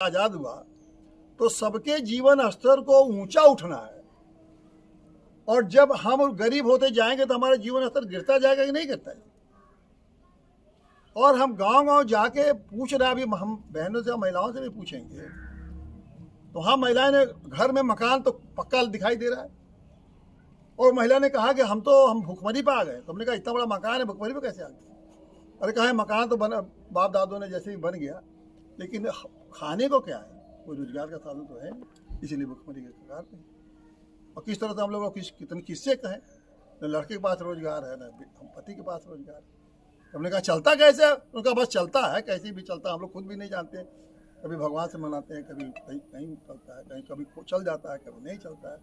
आजाद हुआ तो सबके जीवन स्तर को ऊंचा उठना है, और जब हम गरीब होते जाएंगे तो हमारा जीवन स्तर गिरता जाएगा कि नहीं गिरता है। और हम गांव-गांव जाके पूछ रहे हैं, अभी हम बहनों से महिलाओं से भी पूछेंगे तो हाँ, महिलाएं ने घर में मकान तो पक्का दिखाई दे रहा है, और महिला ने कहा कि हम भुखमरी पे आ गए। तो हमने कहा इतना बड़ा मकान है, भुखमरी पे कैसे आ गए? अरे कहा मकान तो बना, बाप दादों ने जैसे ही बन गया, लेकिन खाने को क्या है, कोई रोजगार का साधन तो है नहीं, इसीलिए भुखमरी के कगार पे। और किस तरह से हम लोग कितने किससे कहें, न लड़के के पास रोजगार है, न पति के पास रोजगार है। हमने कहा चलता कैसे है? उनका बस चलता है, कैसे भी चलता है, हम लोग खुद भी नहीं जानते। कभी भगवान से मनाते हैं, कभी कहीं कहीं चलता है, कभी चल जाता है, कभी नहीं चलता है।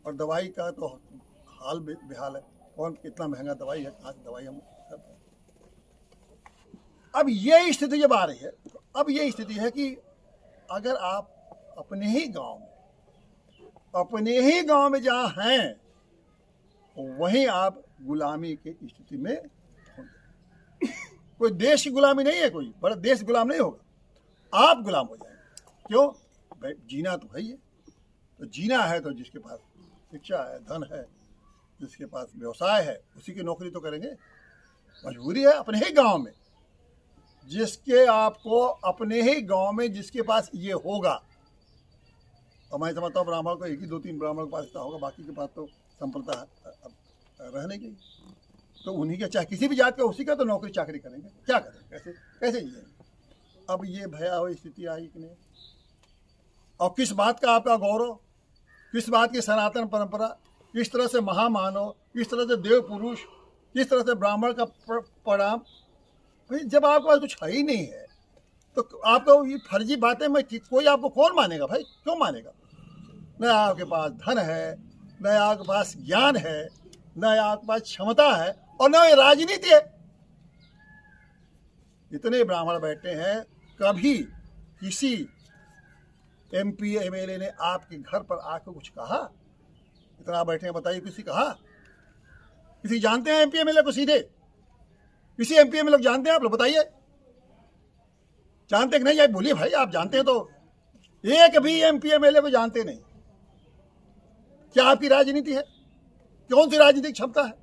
और दवाई का तो हाल बेहाल है, कौन कितना महंगा दवाई है, कहाँ से दवाई हम करते हैं। अब ये स्थिति जब आ रही है, तो अब ये स्थिति है कि अगर आप अपने ही गांव में जहाँ हैं, वहीं आप गुलामी की स्थिति में होंगे। कोई देश की गुलामी नहीं है, कोई बड़ा देश गुलाम नहीं होगा, आप गुलाम हो जाएंगे। क्यों? भाई जीना तो है ही है, तो जीना है तो जिसके पास शिक्षा है, धन है, जिसके पास व्यवसाय है, उसी की नौकरी तो करेंगे। मजबूरी है अपने ही गांव में, अपने ही गांव में जिसके पास ये होगा। अब मैं समझता हूँ ब्राह्मण को एक ही 2-3 ब्राह्मण के पास ऐसा होगा, बाकी के पास तो संप्रदाय रहने की, तो उन्हीं के, चाहे किसी भी जात का, उसी का तो नौकरी चाकरी करेंगे। क्या करें, कैसे जिएंगे? अब ये भयावह स्थिति आई कि नहीं। और किस बात का आपका गौरव, किस बात की सनातन परंपरा, किस तरह से महामानव, किस तरह से देव पुरुष, किस तरह से ब्राह्मण का प्रणाम। भाई जब आपके पास कुछ है ही नहीं है तो आपको ये फर्जी बातें में कोई आपको कौन मानेगा? भाई क्यों मानेगा? न आपके पास धन है, न आपके पास ज्ञान है, न आपके पास क्षमता है, और न राजनीति है। इतने ब्राह्मण बैठे हैं, कभी किसी MP MLA ने आपके घर पर आकर कुछ कहा? इतना बैठे हैं, बताइए किसी कहा? किसी जानते हैं MP MLA को सीधे? किसी MP MLA जानते हैं आप लोग? बताइए, जानते कि नहीं? बोलिए भाई, आप जानते हैं तो। एक भी MP MLA को जानते नहीं। क्या आपकी राजनीति है? कौन सी राजनीतिक क्षमता है?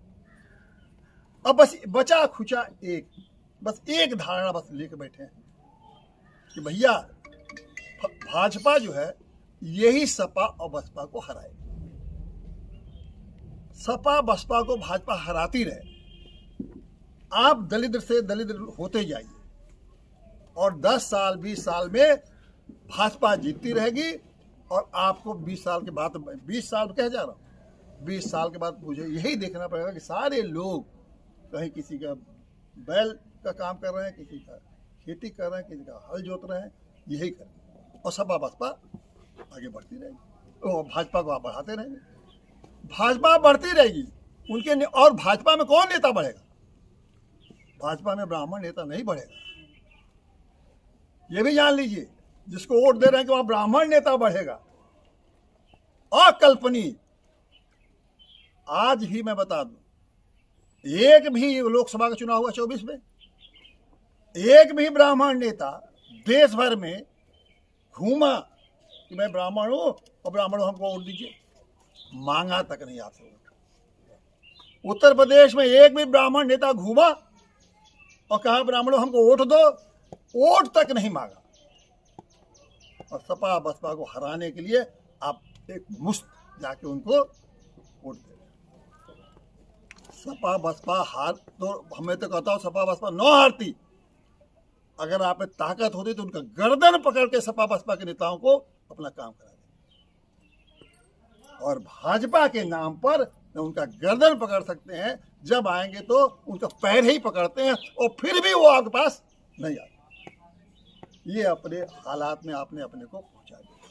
अब बस बचा खुचा बस एक धारणा बस लेके बैठे हैं कि भैया भाजपा जो है यही सपा और बसपा को हराए। सपा बसपा को भाजपा हराती रहे, आप दलित से दलित होते जाइए, और 10 साल 20 साल में भाजपा जीतती रहेगी। और आपको 20 साल के बाद, 20 साल कह जा रहा हूँ, 20 साल के बाद मुझे यही देखना पड़ेगा कि सारे लोग कहीं किसी का बैल का काम कर रहे हैं, किसी का खेती कर रहे हैं, किसी का हल जोत रहे हैं, यही करें। और सपा बसपा आगे बढ़ती रहेगी, और भाजपा को आप बढ़ाते रहेंगे। भाजपा बढ़ती रहेगी उनके, और भाजपा में कौन नेता बढ़ेगा? भाजपा में ब्राह्मण नेता नहीं बढ़ेगा, ये भी जान लीजिए। जिसको वोट दे रहे हैं कि वहां ब्राह्मण नेता बढ़ेगा, अकल्पनीय। आज ही मैं बता दूं, एक भी लोकसभा का चुनाव हुआ 24 में, एक भी ब्राह्मण नेता देश भर में घूमा कि मैं ब्राह्मण हूं और ब्राह्मणों हमको वोट दीजिए, मांगा तक नहीं आपसे वोट। उत्तर प्रदेश में एक भी ब्राह्मण नेता घूमा और कहा ब्राह्मणों हमको वोट दो, वोट तक नहीं मांगा। और सपा बसपा को हराने के लिए आप एक मुश्त जाके उनको वोट दे। सपा बसपा हार तो मैं तो कहता हूं सपा बसपा न हारती। अगर आप में ताकत होती तो उनका गर्दन पकड़ के सपा बसपा के नेताओं को अपना काम करा दें। और भाजपा के नाम पर उनका गर्दन पकड़ सकते हैं, जब आएंगे तो उनका पैर ही पकड़ते हैं, और फिर भी वो आपके पास नहीं आते। ये अपने हालात में आपने अपने को पहुंचा दिया।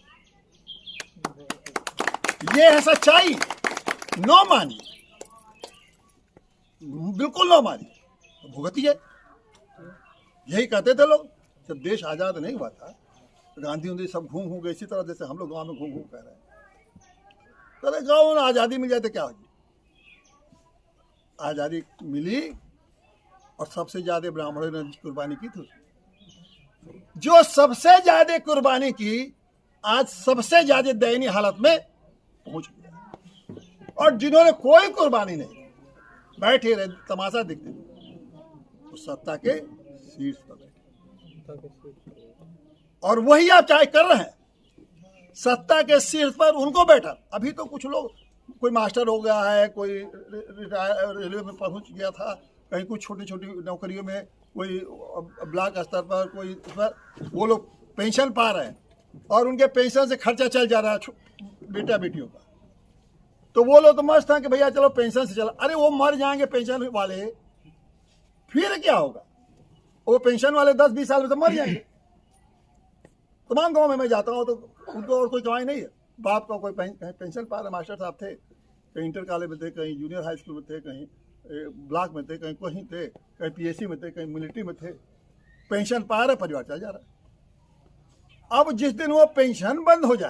ये है सच्चाई, नो मानिए, बिल्कुल नो मानिए, तो भुगतिए। यही कहते थे लोग जब देश आजाद नहीं हुआ था, तो गांधी उन्धी सब घूम गए, इसी तरह जैसे हम लोग गांव में घूम कह रहे हैं। तो गाँव में आज़ादी मिल जाए तो क्या होगी? आज़ादी मिली और सबसे ज़्यादा ब्राह्मणों ने कुर्बानी की थी। जो सबसे ज्यादा कुर्बानी की आज सबसे ज्यादा दयनीय हालत में पहुंच गया, और जिन्होंने कोई कुर्बानी नहीं बैठे रहे तमाशा देखते तो सत्ता के शीर्ष पर बैठे, और वही आप चाहे कर रहे हैं, सत्ता के शीर्ष पर उनको बैठा। अभी तो कुछ लोग, कोई मास्टर हो गया है, कोई रेलवे में पहुंच गया था, कहीं कुछ छोटी छोटी नौकरियों में, कोई ब्लॉक स्तर पर, कोई इस पर, वो लोग पेंशन पा रहे हैं और उनके पेंशन से खर्चा चल जा रहा है बेटा बेटियों का। तो वो लोग तो मस्त हैं कि भैया चलो पेंशन से चला। अरे वो मर जाएंगे पेंशन वाले, फिर क्या होगा? वो पेंशन वाले 10-20 साल में तो मर जाएंगे। तमाम गाँव में मैं जाता हूँ तो उनको और कोई कमाई नहीं है। बाप का कोई पेंशन पा रहे, मास्टर साहब थे, कहीं इंटर कॉलेज में थे, कहीं जूनियर हाई स्कूल में थे, कहीं ब्लॉक में थे, कहीं थे, कहीं पीएससी में थे, कहीं मिलिट्री में थे, पेंशन पा रहे, परिवार चल जा रहा है। अब जिस दिन वो पेंशन बंद हो जाए